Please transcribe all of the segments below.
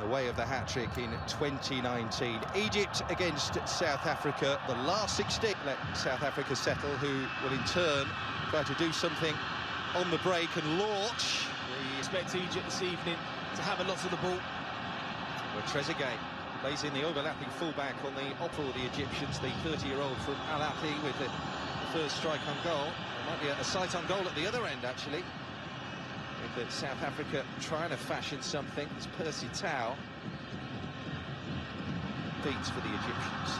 way of the hat-trick in 2019. Egypt against South Africa, the last 16. Let South Africa settle, who will in turn try to do something on the break and launch. We expect Egypt this evening to have a lot of the ball. Well, Trezeguet plays in the overlapping fullback on the opposite of the Egyptians, the 30-year-old from Al Ahly with the first strike on goal. There might be a sight on goal at the other end, actually. With South Africa trying to fashion something. It's Percy Tau. Beats for the Egyptians.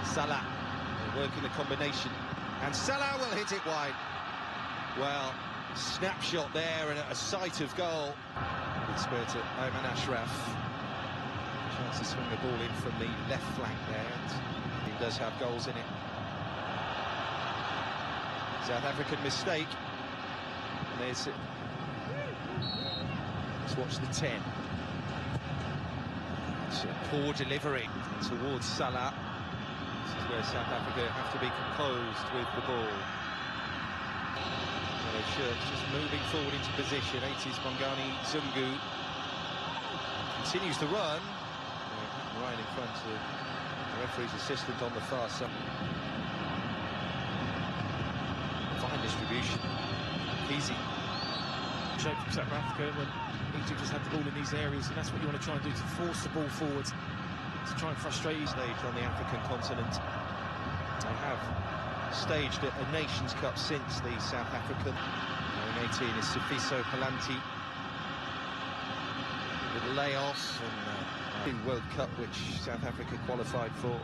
Salah working the combination. And Salah will hit it wide. Well, snapshot there and a sight of goal. Good spirit at Ayman Ashraf. Chance to swing the ball in from the left flank there. And he does have goals in it. South African mistake. And there's it. Let's watch the 10. It's a poor delivery towards Salah. This is where South Africa have to be composed with the ball. Just moving forward into position. 80's Bongani Zungu continues to run. Right in front of the referee's assistant on the far side. Fine distribution. Easy. Shape from South Africa when Egypt just had the ball in these areas, and that's what you want to try and do, to force the ball forward, to try and frustrate each stage on the African continent. They have staged a Nations Cup since the South African. Wearing 18 is Sifiso Palanti with a layoff, and the World Cup which South Africa qualified for.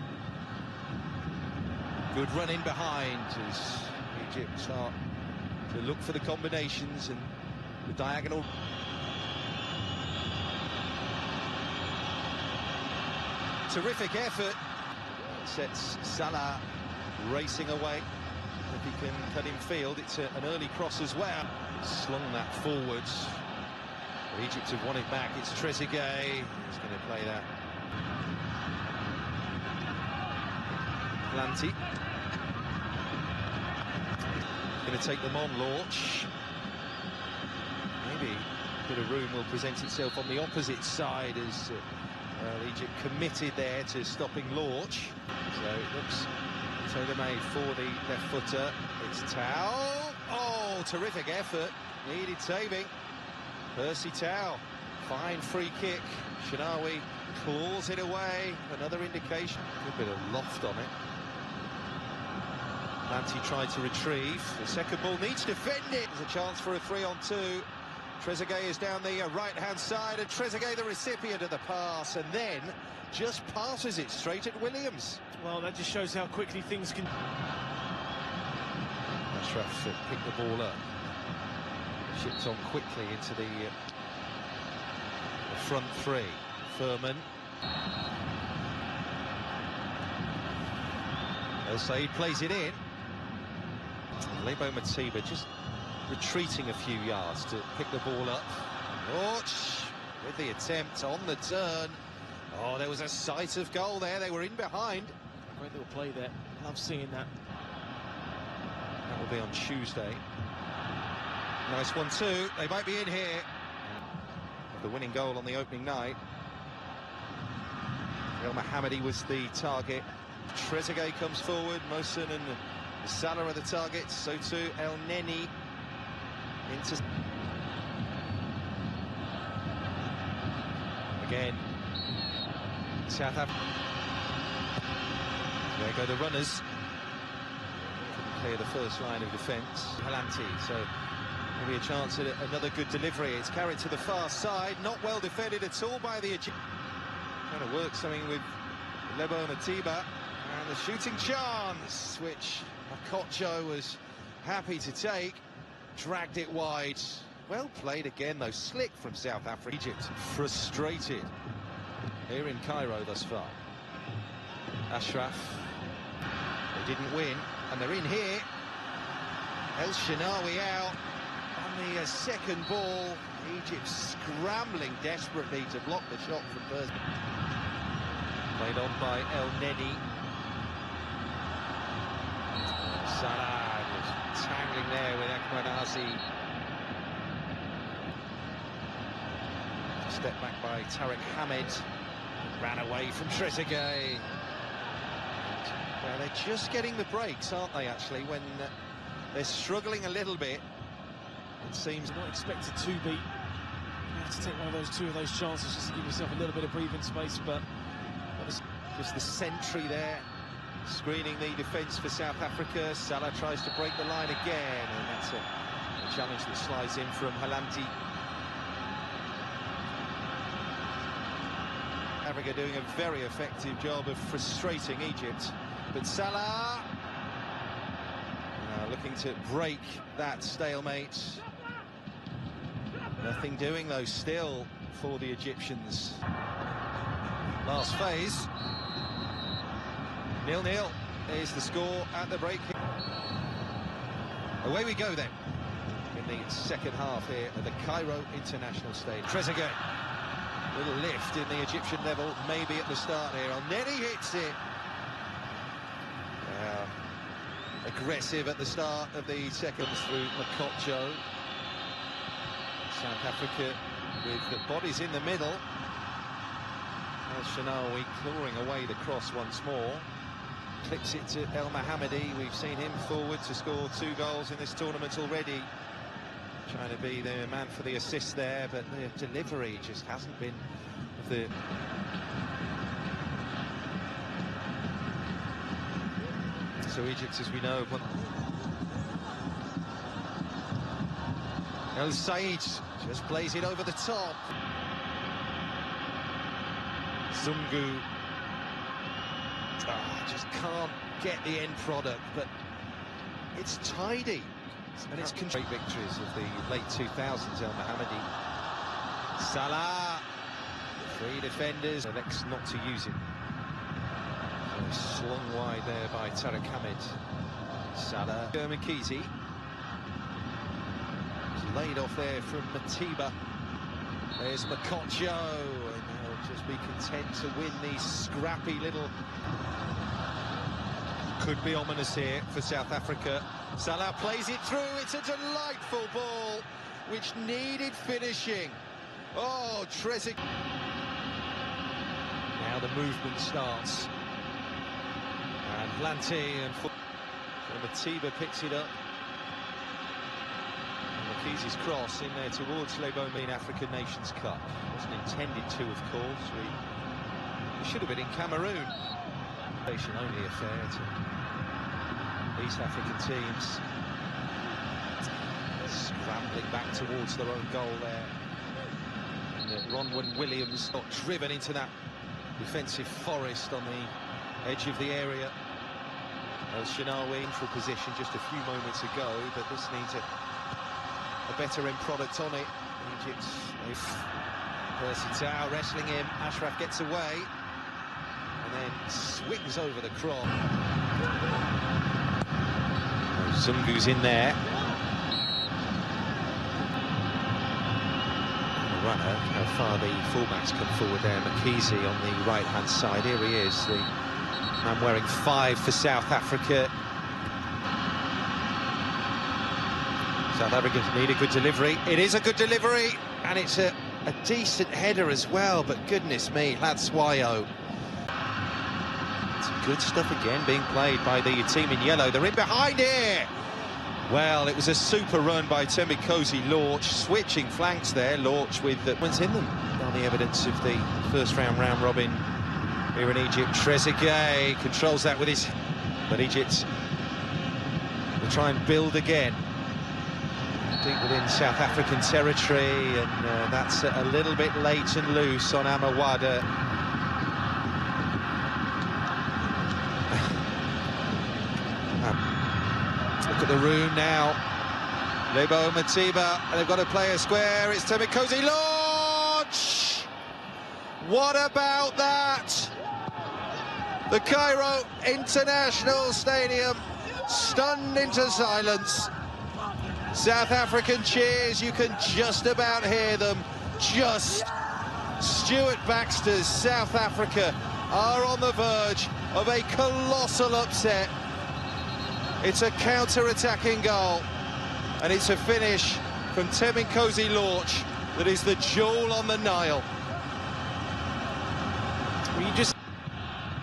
Good run in behind as Egypt start to look for the combinations and the diagonal. Terrific effort. Sets Salah racing away. If he can cut in field, it's an early cross as well. Slung that forwards. But Egypt have won it back. It's Trezeguet who's going to play that. Lanti. Going to take them on launch. Maybe a bit of room will present itself on the opposite side as Egypt committed there to stopping launch. So it looks tailor-made for the left footer. It's Tau. Oh, terrific effort. Needed saving. Percy Tau. Fine free kick. Shinawi claws it away. Another indication. A bit of loft on it. Lanti tried to retrieve. The second ball needs to defend it. There's a chance for a 3-on-2. Trezeguet is down the right-hand side, and Trezeguet the recipient of the pass, and then just passes it straight at Williams. Well, that just shows how quickly things can... Ashraf picked the ball up. Shipped on quickly into the front three. Furman. El Said plays it in. Lebo Matiba just retreating a few yards to pick the ball up. Launch with the attempt on the turn. Oh, there was a sight of goal there. They were in behind. Great little play there. Love seeing that. That will be on Tuesday. Nice one too. They might be in here. The winning goal on the opening night. El Mohammadi was the target. Trezeguet comes forward. Mohsen and Salah are the targets. So too El Neni. Into again. South Africa. There go the runners. Couldn't clear the first line of defence. Palanti, so maybe a chance at another good delivery. It's carried to the far side. Not well defended at all by the Egyptians. Trying to work something with Lebo Matiba. And the shooting chance, which Okocho was happy to take. Dragged it wide. Well played again, though. Slick from South Africa. Egypt frustrated here in Cairo thus far. Ashraf. They didn't win, and they're in here. El Shinawi out on the second ball. Egypt scrambling desperately to block the shot from Percy. Played on by El Neni. Salah was tangling there with Akmanazi. Step back by Tariq Hamid. Ran away from Trezeguet. Well, they're just getting the breaks, aren't they, actually, when they're struggling a little bit. It seems not expected to be. You have to take two of those chances just to give yourself a little bit of breathing space, but just the sentry there, screening the defence for South Africa. Salah tries to break the line again, and that's a challenge that slides in from Halanti. Africa doing a very effective job of frustrating Egypt, but Salah looking to break that stalemate. Nothing doing though still for the Egyptians. Last phase, 0-0 is the score at the break. Away we go then in the second half here at the Cairo International Stadium. Trezeguet, little lift in the Egyptian level, maybe at the start here. Neri hits it. Aggressive at the start of the second through Makotjo. South Africa with the bodies in the middle. Shanawi clawing away the cross once more. Clips it to El Mohammadi. We've seen him forward to score 2 goals in this tournament already. Trying to be the man for the assist there, but the delivery just hasn't been the... So Egypt, as we know, El Said just plays it over the top. Zungu just can't get the end product, but it's tidy. And it's great victories of the late 2000s, El Mohammadi. Salah, 3 defenders, elects not to use it. Slung wide there by Tariq Hamid. Salah, Mckeezy. Laid off there from Matiba. There's Makotjo, and they'll just be content to win these scrappy little... Could be ominous here for South Africa. Salah plays it through. It's a delightful ball, which needed finishing. Oh, Trezeguet. Now the movement starts. And Lanty and Matiba picks it up. Mckeezy's cross in there towards Lebomine African Nations Cup. Wasn't intended to, of course. We should have been in Cameroon. Only affair to East African teams. Scrambling back towards their own goal there. And Ronwen Williams got driven into that defensive forest on the edge of the area. El Shinawi in full position just a few moments ago, but this needs a better end product on it. Egypt, Percy Tau wrestling him. Ashraf gets away and then swings over the cross. Zungu's in there. The runner, how far the fullbacks come forward there. Mckeezy on the right-hand side. Here he is, the man wearing 5 for South Africa. South Africans need a good delivery. It is a good delivery, and it's a decent header as well, but goodness me, Latswayo. Some good stuff again being played by the team in yellow. They're in behind here. Well, it was a super run by Thembinkosi Lorch, switching flanks there. Lorch with what's in them on the evidence of the first round robin here in Egypt. Trezeguet controls that with his... But Egypt will try and build again. Deep within South African territory, and that's a little bit late and loose on Amawada. Look at the room now. Lebo Matiba, and they've got to play a square. It's Thembinkosi Lorch. What about that? The Cairo International Stadium stunned into silence. South African cheers, you can just about hear them. Just Stuart Baxter's South Africa are on the verge of a colossal upset. It's a counter-attacking goal, and it's a finish from Thembinkosi Lorch. that is the jewel on the Nile. Well, you just...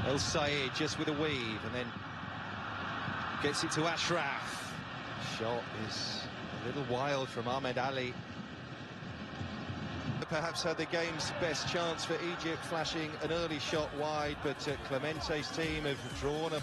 El Sayed just with a weave and then gets it to Ashraf. Shot is a little wild from Ahmed Ali. Perhaps had the game's best chance for Egypt, flashing an early shot wide, but Clemente's team have drawn a